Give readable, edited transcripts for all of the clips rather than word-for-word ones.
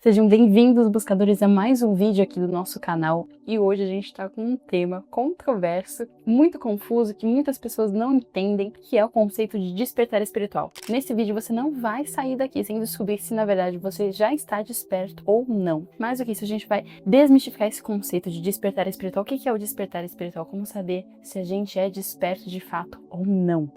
Sejam bem-vindos, buscadores, a mais um vídeo aqui do nosso canal. E hoje a gente está com um tema controverso, muito confuso, que muitas pessoas não entendem, que é o conceito de despertar espiritual. Nesse vídeo você não vai sair daqui sem descobrir se na verdade você já está desperto ou não. Mais do que isso, a gente vai desmistificar esse conceito de despertar espiritual. O que é o despertar espiritual? Como saber se a gente é desperto de fato ou não?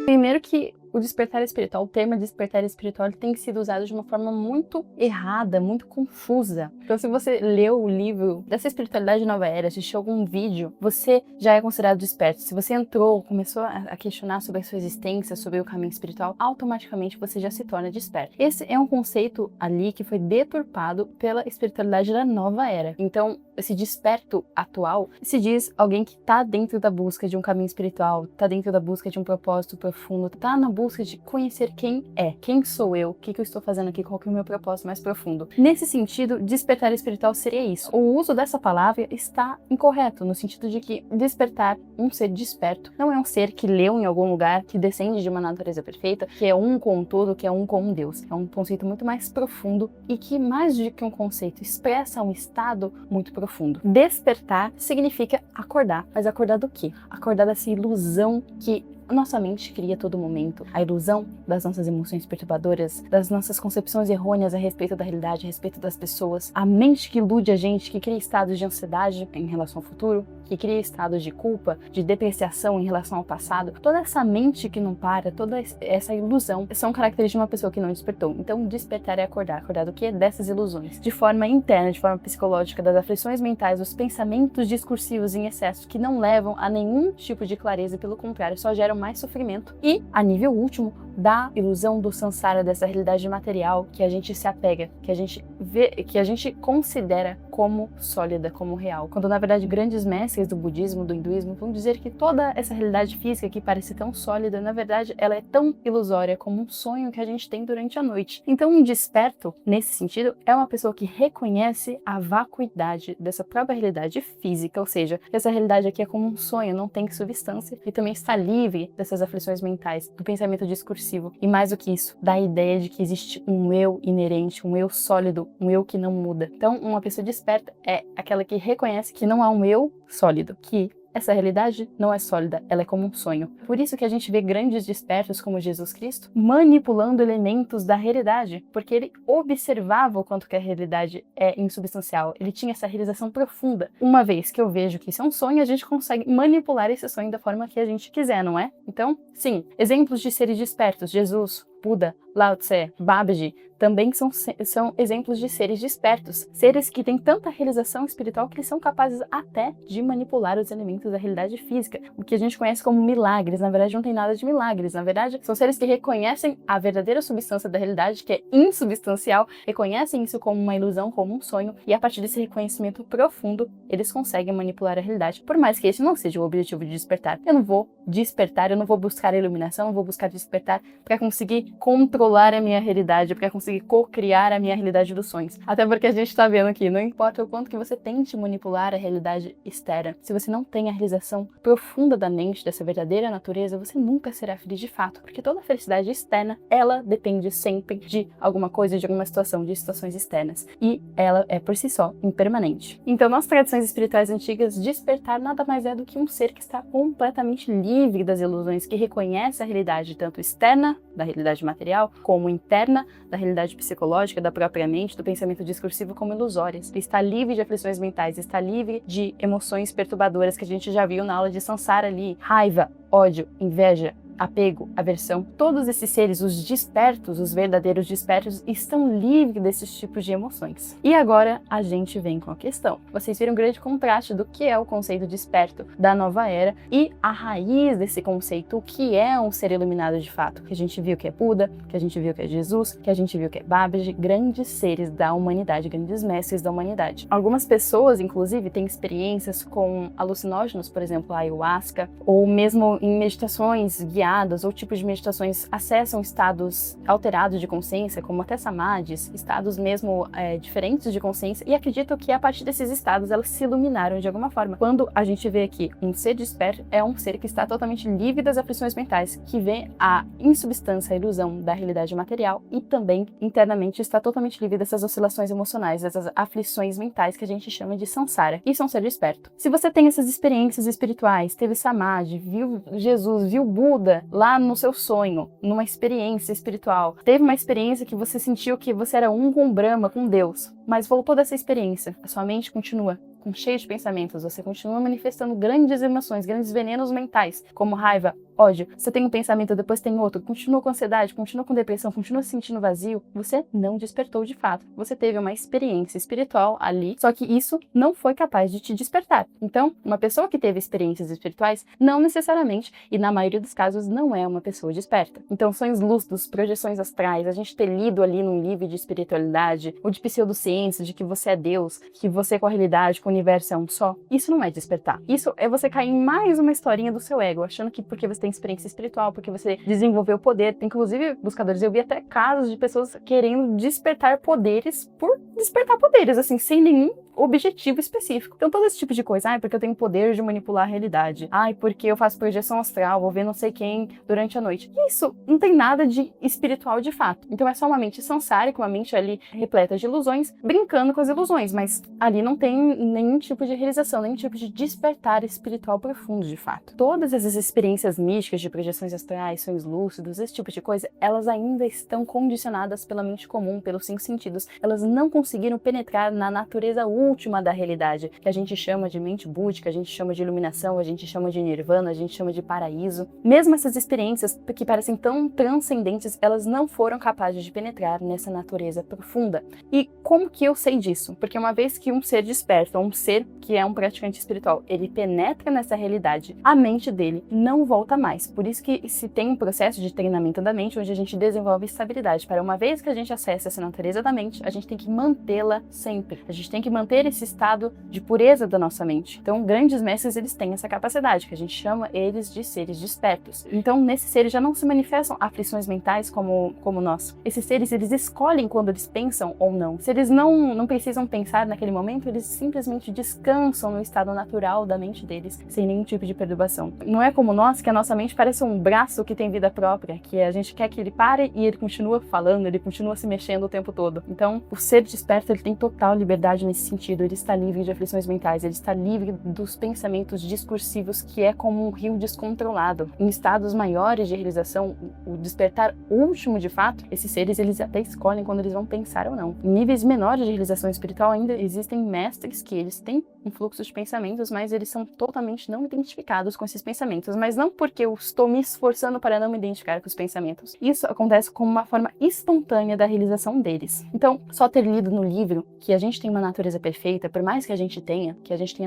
Primeiro que o despertar espiritual, o termo despertar espiritual, ele tem sido usado de uma forma muito errada, muito confusa. Então, se você leu o livro dessa espiritualidade nova era, assistiu algum vídeo, você já é considerado desperto. Se você entrou, começou a questionar sobre a sua existência, sobre o caminho espiritual, automaticamente você já se torna desperto. Esse é um conceito ali que foi deturpado pela espiritualidade da nova era. Então, esse desperto atual se diz alguém que está dentro da busca de um caminho espiritual, está dentro da busca de um propósito profundo, está na busca de conhecer quem é, quem sou eu, o que eu estou fazendo aqui, qual que é o meu propósito mais profundo. Nesse sentido, despertar espiritual seria isso. O uso dessa palavra está incorreto, no sentido de que despertar, um ser desperto, não é um ser que leu em algum lugar, que descende de uma natureza perfeita, que é um com todo, que é um com Deus. É um conceito muito mais profundo e que, mais do que um conceito, expressa um estado muito profundo. Despertar significa acordar, mas acordar do quê? Acordar dessa ilusão que nossa mente cria a todo momento, a ilusão das nossas emoções perturbadoras, das nossas concepções errôneas a respeito da realidade, a respeito das pessoas, a mente que ilude a gente, que cria estados de ansiedade em relação ao futuro, que cria estados de culpa, de depreciação em relação ao passado. Toda essa mente que não para, toda essa ilusão são características de uma pessoa que não despertou. Então, despertar é acordar. Acordar do quê? Dessas ilusões. De forma interna, de forma psicológica, das aflições mentais, dos pensamentos discursivos em excesso que não levam a nenhum tipo de clareza e, pelo contrário, só geram mais sofrimento. E, a nível último, da ilusão do samsara, dessa realidade material que a gente se apega, que a gente vê, que a gente considera como sólida, como real. Quando, na verdade, grandes mestres do budismo, do hinduísmo, vão dizer que toda essa realidade física que parece tão sólida, na verdade, ela é tão ilusória como um sonho que a gente tem durante a noite. Então, um desperto, nesse sentido, é uma pessoa que reconhece a vacuidade dessa própria realidade física, ou seja, que essa realidade aqui é como um sonho, não tem substância, e também está livre dessas aflições mentais, do pensamento discursivo, e mais do que isso, da ideia de que existe um eu inerente, um eu sólido, um eu que não muda. Então, uma pessoa desperta é aquela que reconhece que não há um eu sólido, que essa realidade não é sólida, ela é como um sonho. Por isso que a gente vê grandes despertos como Jesus Cristo manipulando elementos da realidade, porque ele observava o quanto que a realidade é insubstancial, ele tinha essa realização profunda. Uma vez que eu vejo que isso é um sonho, a gente consegue manipular esse sonho da forma que a gente quiser, não é? Então, sim, exemplos de seres despertos, Jesus, Buda, Lao Tse, Babaji, também são exemplos de seres despertos, seres que têm tanta realização espiritual que eles são capazes até de manipular os elementos da realidade física, o que a gente conhece como milagres. Na verdade, não tem nada de milagres, na verdade, são seres que reconhecem a verdadeira substância da realidade, que é insubstancial, reconhecem isso como uma ilusão, como um sonho, e a partir desse reconhecimento profundo, eles conseguem manipular a realidade, por mais que esse não seja o objetivo de despertar. Eu não vou despertar, eu não vou buscar iluminação, eu vou buscar despertar para conseguir controlar a minha realidade, para conseguir co-criar a minha realidade dos sonhos. Até porque a gente tá vendo aqui, não importa o quanto que você tente manipular a realidade externa, se você não tem a realização profunda da mente, dessa verdadeira natureza, você nunca será feliz de fato, porque toda a felicidade externa, ela depende sempre de alguma coisa, de alguma situação, de situações externas, e ela é por si só impermanente. Então, nas tradições espirituais antigas, despertar nada mais é do que um ser que está completamente livre das ilusões, que reconhece a realidade tanto externa, da realidade material, como interna, da realidade psicológica, da própria mente, do pensamento discursivo como ilusórias. Ele está livre de aflições mentais, está livre de emoções perturbadoras que a gente já viu na aula de Samsara ali, raiva, ódio, inveja, apego, aversão. Todos esses seres, os despertos, os verdadeiros despertos, estão livres desses tipos de emoções. E agora a gente vem com a questão. Vocês viram um grande contraste do que é o conceito desperto da nova era e a raiz desse conceito, o que é um ser iluminado de fato. Que a gente viu que é Buda, que a gente viu que é Jesus, que a gente viu que é Babaji, grandes seres da humanidade, grandes mestres da humanidade. Algumas pessoas, inclusive, têm experiências com alucinógenos, por exemplo, a ayahuasca, ou mesmo em meditações guiadas determinadas ou tipos de meditações acessam estados alterados de consciência, como até samadhis, estados mesmo diferentes de consciência, e acredito que a partir desses estados elas se iluminaram de alguma forma. Quando a gente vê aqui um ser desperto, é um ser que está totalmente livre das aflições mentais, que vê a insubstância, a ilusão da realidade material e também internamente está totalmente livre dessas oscilações emocionais, dessas aflições mentais que a gente chama de samsara. Isso é um ser desperto. Se você tem essas experiências espirituais, teve samadhi, viu Jesus, viu Buda lá no seu sonho, numa experiência espiritual, teve uma experiência que você sentiu que você era um com Brahma, com Deus, mas voltou dessa experiência, a sua mente continua cheia de pensamentos, você continua manifestando grandes emoções, grandes venenos mentais, como raiva, ódio. Você tem um pensamento, depois tem outro, continua com ansiedade, continua com depressão, continua se sentindo vazio, você não despertou de fato. Você teve uma experiência espiritual ali, só que isso não foi capaz de te despertar. Então, uma pessoa que teve experiências espirituais, não necessariamente, e na maioria dos casos, não é uma pessoa desperta. Então, sonhos lúcidos, projeções astrais, a gente ter lido ali num livro de espiritualidade, ou de pseudociência, de que você é Deus, que você com a realidade, com o universo é um só, isso não é despertar. Isso é você cair em mais uma historinha do seu ego, achando que porque você tem experiência espiritual, porque você desenvolveu poder. Inclusive, buscadores, eu vi até casos de pessoas querendo despertar poderes por despertar poderes, assim, sem nenhum objetivo específico. Então, todo esse tipo de coisa, porque eu tenho poder de manipular a realidade, porque eu faço projeção astral, vou ver não sei quem durante a noite. Isso não tem nada de espiritual de fato. Então, é só uma mente samsárica, uma mente ali repleta de ilusões, brincando com as ilusões, mas ali não tem nenhum tipo de realização, nenhum tipo de despertar espiritual profundo de fato. Todas essas experiências místicas de projeções astrais, sonhos lúcidos, esse tipo de coisa, elas ainda estão condicionadas pela mente comum, pelos 5 sentidos. Elas não conseguiram penetrar na natureza última da realidade, que a gente chama de mente búdica, a gente chama de iluminação, a gente chama de nirvana, a gente chama de paraíso. Mesmo essas experiências que parecem tão transcendentes, elas não foram capazes de penetrar nessa natureza profunda. E como que eu sei disso? Porque uma vez que um ser desperto, ou um ser que é um praticante espiritual, ele penetra nessa realidade, a mente dele não volta mais. Por isso que se tem um processo de treinamento da mente, onde a gente desenvolve estabilidade. Para uma vez que a gente acessa essa natureza da mente, a gente tem que mantê-la sempre. A gente tem que manter esse estado de pureza da nossa mente. Então, grandes mestres, eles têm essa capacidade, que a gente chama eles de seres despertos. Então, nesses seres já não se manifestam aflições mentais como nós. Esses seres, eles escolhem quando eles pensam ou não. Se eles não precisam pensar naquele momento, eles simplesmente descansam no estado natural da mente deles, sem nenhum tipo de perturbação. Não é como nós, que a nossa mente parece um braço que tem vida própria, que a gente quer que ele pare e ele continua falando, ele continua se mexendo o tempo todo. Então, o ser desperto, ele tem total liberdade nesse sentido, ele está livre de aflições mentais, ele está livre dos pensamentos discursivos, que é como um rio descontrolado. Em estados maiores de realização, o despertar último de fato, esses seres, eles até escolhem quando eles vão pensar ou não. Em níveis menores de realização espiritual, ainda existem mestres que eles têm um fluxo de pensamentos, mas eles são totalmente não identificados com esses pensamentos, mas não porque eu estou me esforçando para não me identificar com os pensamentos. Isso acontece como uma forma espontânea da realização deles. Então, só ter lido no livro que a gente tem uma natureza perfeita, por mais que a gente tenha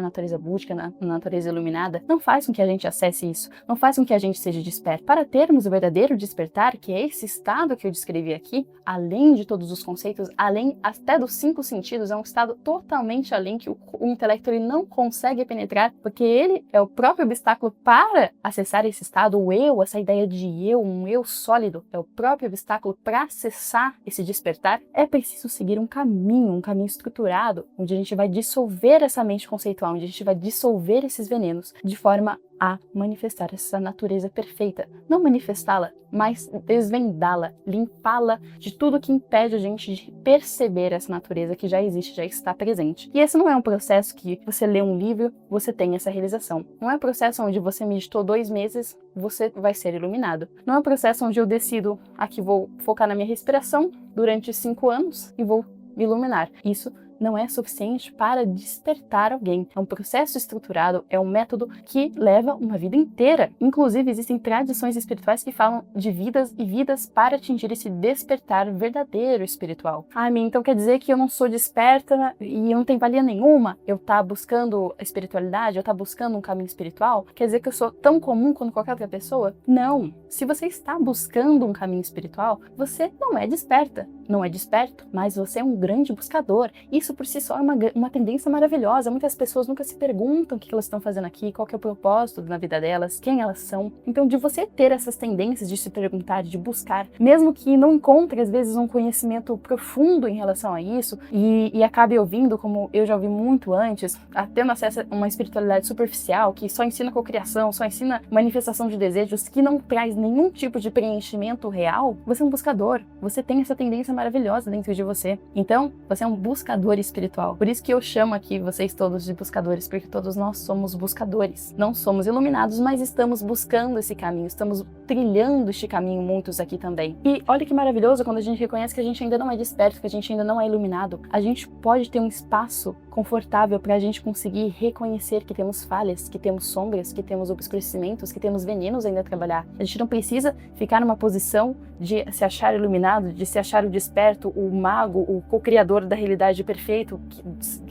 natureza búdica, natureza iluminada, não faz com que a gente acesse isso, não faz com que a gente seja desperto. Para termos o verdadeiro despertar, que é esse estado que eu descrevi aqui, além de todos os conceitos, além até dos 5 sentidos, é um estado totalmente além que o intelecto ele não consegue penetrar, porque ele é o próprio obstáculo para acessar esse estado, o eu, essa ideia de eu, um eu sólido, é o próprio obstáculo para acessar esse despertar. É preciso seguir um caminho estruturado, onde a gente vai dissolver essa mente conceitual, onde a gente vai dissolver esses venenos, de forma a manifestar essa natureza perfeita. Não manifestá-la, mas desvendá-la, limpá-la de tudo que impede a gente de perceber essa natureza que já existe, já está presente. E esse não é um processo que você lê um livro, você tem essa realização. Não é um processo onde você meditou 2 meses, você vai ser iluminado. Não é um processo onde eu decido, aqui vou focar na minha respiração durante 5 anos e vou me iluminar. Isso não é suficiente para despertar alguém. É um processo estruturado, é um método que leva uma vida inteira. Inclusive, existem tradições espirituais que falam de vidas e vidas para atingir esse despertar verdadeiro espiritual. Então quer dizer que eu não sou desperta e eu não tenho valia nenhuma? Eu tá buscando a espiritualidade, eu tá buscando um caminho espiritual? Quer dizer que eu sou tão comum quanto qualquer outra pessoa? Não. Se você está buscando um caminho espiritual, você não é desperta. não é desperto, mas você é um grande buscador. Isso por si só é uma tendência maravilhosa. Muitas pessoas nunca se perguntam o que elas estão fazendo aqui, qual que é o propósito na vida delas, quem elas são. Então, de você ter essas tendências de se perguntar, de buscar, mesmo que não encontre, às vezes, um conhecimento profundo em relação a isso, e acabe ouvindo, como eu já ouvi muito antes, tendo acesso a uma espiritualidade superficial, que só ensina cocriação, só ensina manifestação de desejos, que não traz nenhum tipo de preenchimento real, você é um buscador. Você tem essa tendência maravilhosa dentro de você. Então, você é um buscador espiritual. Por isso que eu chamo aqui vocês todos de buscadores, porque todos nós somos buscadores. Não somos iluminados, mas estamos buscando esse caminho, estamos trilhando este caminho muitos aqui também. E olha que maravilhoso quando a gente reconhece que a gente ainda não é desperto, que a gente ainda não é iluminado. A gente pode ter um espaço confortável para a gente conseguir reconhecer que temos falhas, que temos sombras, que temos obscurecimentos, que temos venenos ainda a trabalhar. A gente não precisa ficar numa posição de se achar iluminado, de se achar o desperto, o mago, o co-criador da realidade perfeito,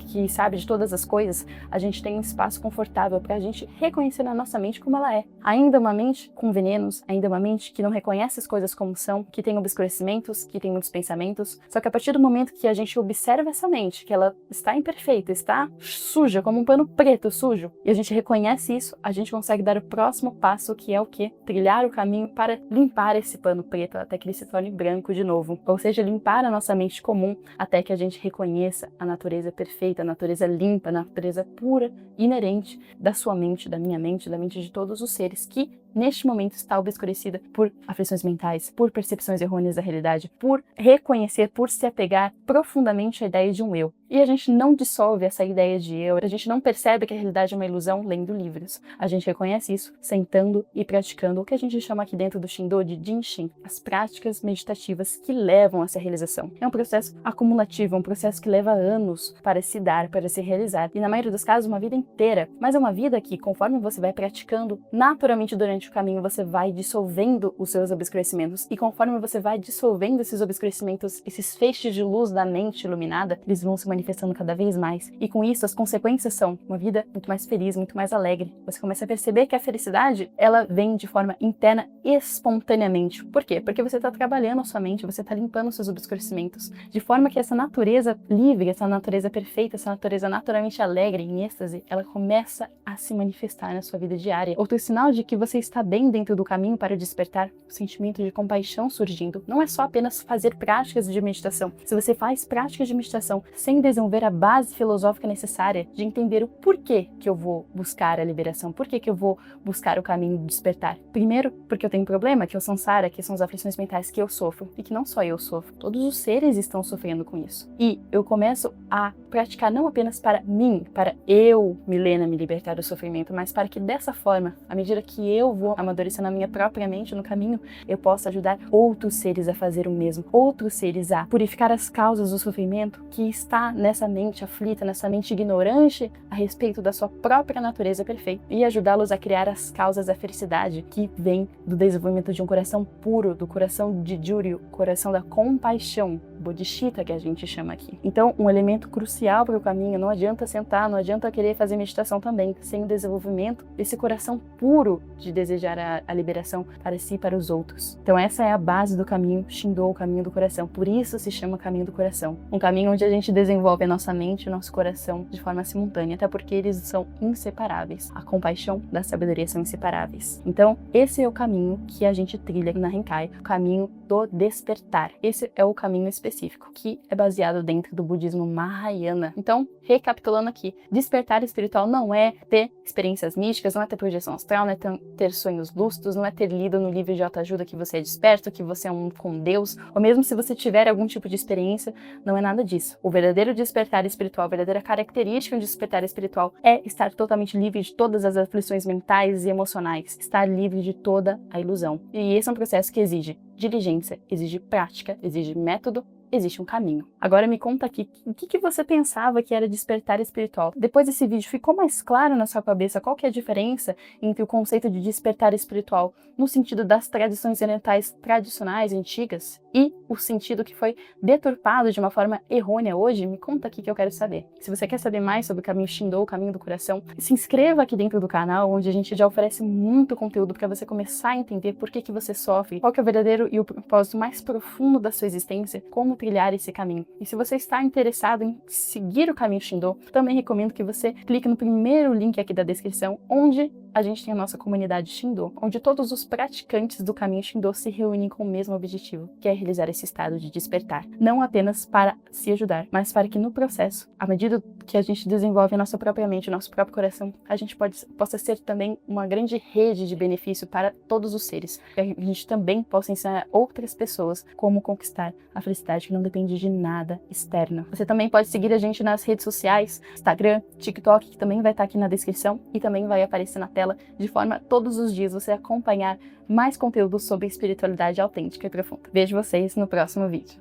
que sabe de todas as coisas. A gente tem um espaço confortável para a gente reconhecer na nossa mente como ela é. Ainda uma mente com venenos, ainda uma mente que não reconhece as coisas como são, que tem obscurecimentos, que tem muitos pensamentos. Só que a partir do momento que a gente observa essa mente, que ela está imperfeita, está suja, como um pano preto sujo, e a gente reconhece isso, a gente consegue dar o próximo passo, que é o quê? Trilhar o caminho para limpar esse pano preto até que ele se torne branco de novo. Ou seja, limpar a nossa mente comum até que a gente reconheça a natureza perfeita, a natureza limpa, a natureza pura, inerente da sua mente, da minha mente, da mente de todos os seres que neste momento está obscurecida por aflições mentais, por percepções errôneas da realidade, por reconhecer, por se apegar profundamente à ideia de um eu. E a gente não dissolve essa ideia de eu, a gente não percebe que a realidade é uma ilusão lendo livros. A gente reconhece isso sentando e praticando o que a gente chama aqui dentro do Shindo de Jinshin, as práticas meditativas que levam a essa realização. É um processo acumulativo, é um processo que leva anos para se dar, para se realizar, e na maioria dos casos uma vida inteira, mas é uma vida que, conforme você vai praticando, naturalmente durante o caminho você vai dissolvendo os seus obscurecimentos, e conforme você vai dissolvendo esses obscurecimentos, esses feixes de luz da mente iluminada, eles vão se manifestando cada vez mais, e com isso as consequências são uma vida muito mais feliz, muito mais alegre. Você começa a perceber que a felicidade, ela vem de forma interna espontaneamente. Por quê? Porque você está trabalhando a sua mente, você está limpando os seus obscurecimentos, de forma que essa natureza livre, essa natureza perfeita, essa natureza naturalmente alegre, em êxtase, ela começa a se manifestar na sua vida diária. Outro sinal de que você está bem dentro do caminho para despertar, o sentimento de compaixão surgindo. Não é só apenas fazer práticas de meditação. Se você faz práticas de meditação sem desenvolver a base filosófica necessária de entender o porquê que eu vou buscar a liberação, porquê que eu vou buscar o caminho de despertar. Primeiro, porque eu tenho um problema, que é o samsara, que são as aflições mentais que eu sofro, e que não só eu sofro, todos os seres estão sofrendo com isso. E eu começo a praticar não apenas para mim, para eu, Milena, me libertar do sofrimento, mas para que dessa forma, à medida que eu vou amadurecendo a minha própria mente no caminho, eu possa ajudar outros seres a fazer o mesmo, outros seres a purificar as causas do sofrimento que está nessa mente aflita, nessa mente ignorante a respeito da sua própria natureza perfeita, e ajudá-los a criar as causas da felicidade que vem do desenvolvimento de um coração puro, do coração de Juryu, coração da compaixão, bodhicitta que a gente chama aqui. Então, um elemento crucial para o caminho, não adianta sentar, não adianta querer fazer meditação também, sem o desenvolvimento desse coração puro de desejar a liberação para si e para os outros. Então essa é a base do caminho Shindo, o caminho do coração. Por isso se chama caminho do coração. Um caminho onde a gente desenvolve a nossa mente e o nosso coração de forma simultânea, até porque eles são inseparáveis. A compaixão da sabedoria são inseparáveis. Então esse é o caminho que a gente trilha na Renkai, o caminho do despertar. Esse é o caminho específico, que é baseado dentro do budismo Mahayana. Então, recapitulando aqui, despertar espiritual não é ter experiências místicas, não é ter projeção astral, não é ter sonhos lúcidos, não é ter lido no livro de autoajuda que você é desperto, que você é um com Deus, ou mesmo se você tiver algum tipo de experiência, não é nada disso. O verdadeiro despertar espiritual, a verdadeira característica de despertar espiritual é estar totalmente livre de todas as aflições mentais e emocionais, estar livre de toda a ilusão. E esse é um processo que exige diligência, exige prática, exige método, existe um caminho. Agora me conta aqui, o que você pensava que era despertar espiritual? Depois desse vídeo, ficou mais claro na sua cabeça qual que é a diferença entre o conceito de despertar espiritual no sentido das tradições orientais tradicionais, antigas, e o sentido que foi deturpado de uma forma errônea hoje? Me conta aqui que eu quero saber. Se você quer saber mais sobre o caminho Shindo, o caminho do coração, se inscreva aqui dentro do canal, onde a gente já oferece muito conteúdo para você começar a entender por que você sofre, qual que é o verdadeiro e o propósito mais profundo da sua existência, como trilhar esse caminho. E se você está interessado em seguir o caminho Shindô, também recomendo que você clique no primeiro link aqui da descrição, onde a gente tem a nossa comunidade Shindô, onde todos os praticantes do caminho Shindô se reúnem com o mesmo objetivo, que é realizar esse estado de despertar. Não apenas para se ajudar, mas para que no processo, à medida que a gente desenvolve a nossa própria mente, o nosso próprio coração, a gente possa ser também uma grande rede de benefício para todos os seres. Que a gente também possa ensinar outras pessoas como conquistar a felicidade que não depende de nada externo. Você também pode seguir a gente nas redes sociais, Instagram, TikTok, que também vai estar aqui na descrição e também vai aparecer na tela, de forma todos os dias você acompanhar mais conteúdo sobre espiritualidade autêntica e profunda. Vejo vocês no próximo vídeo.